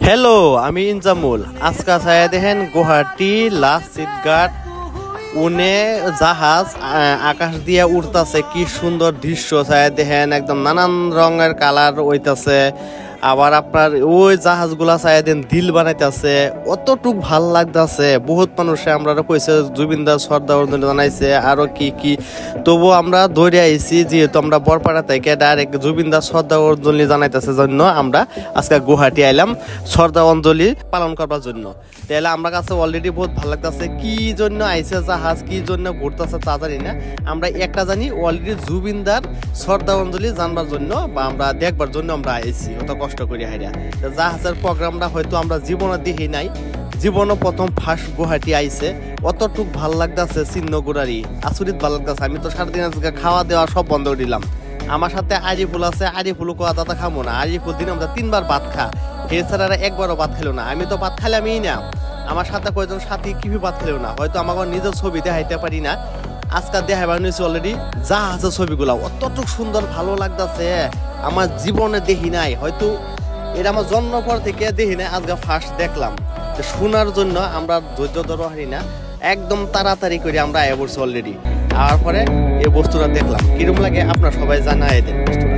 Hello, আমি ইনজামুল। আজকে ছায়া দেখেন গুয়াহাটি লাস্ট সিটঘাট উনে জাহাজ আকাশ দিয়ে উঠতেছে। কি সুন্দর দৃশ্য ছায়া দেখেন, একদম নানান রঙের কালার হইতাছে। আবার আপনার ওই জাহাজগুলা ছায়া দেন দিল বানাইতেছে, অতটুক ভাল লাগতেছে। বহুত মানুষে আমরা কইছে জুবিনদার শ্রদ্ধা জানাইছে আরো কি কি, তবু আমরা দৌড়ে আইছি যেহেতু আমরা বরপাড়া থেকে ডাইরেক্ট জুবিনদার শ্রদ্ধা অঞ্জলি জানাইতেছে জন্য আমরা আজকে গুয়াহাটি আইলাম শ্রদ্ধা অঞ্জলি পালন করবার জন্য। তাহলে আমরা কাছে অলরেডি বহুত ভালো লাগতেছে। কি জন্য আইছে জাহাজ, কি জন্য ঘুরতেছে তা জানি না, আমরা একটা জানি অলরেডি জুবিনদার শ্রদ্ধা অঞ্জলি জানবার জন্য বা আমরা দেখবার জন্য আমরা আইছি অত কষ্ট করি হাইরা। জাহাজের প্রোগ্রামটা হয়তো আমরা জীবনে দেখি নাই, জীবনও প্রথম ফার্স্ট গুয়াহাটি আইছে। অতটুক ভাল লাগতেছে, চিহ্নগুড়ারি আচরিত ভাল লাগতেছে। আমি তো সারাদিন আজকে খাওয়া দেওয়া সব বন্ধ করে দিলাম। আমার সাথে আরিফুল আছে, আরিফুল কোয়া দাদা খাবো না। আরিফুল দিন আমরা 3বার ভাত খা, এছাড়া একবারও ভাত খেলো না। আমি তো ভাত খাইলামই না, আমার সাথে কয়েকজন সাথী কি ভাত খেলেও না। হয়তো আমাকে নিজের ছবি দেখাইতে পারি না, আজকে দেখাবার নিয়েছি অলরেডি জাহাজের ছবিগুলো। অতটুক সুন্দর ভালো লাগতেছে, আমার জীবনে দেখি নাই। হয়তো এটা আমার জন্ম পর থেকে দেখি নাই, আজকে ফার্স্ট দেখলাম। শোনার জন্য আমরা ধৈর্য ধরো হারি না, একদম তাড়াতাড়ি করে আমরা আয় পড়ছি অলরেডি। আর পরে এই বস্তুটা দেখলাম, কিরম লাগে আপনার সবাই জানাই দেন বস্তুটা।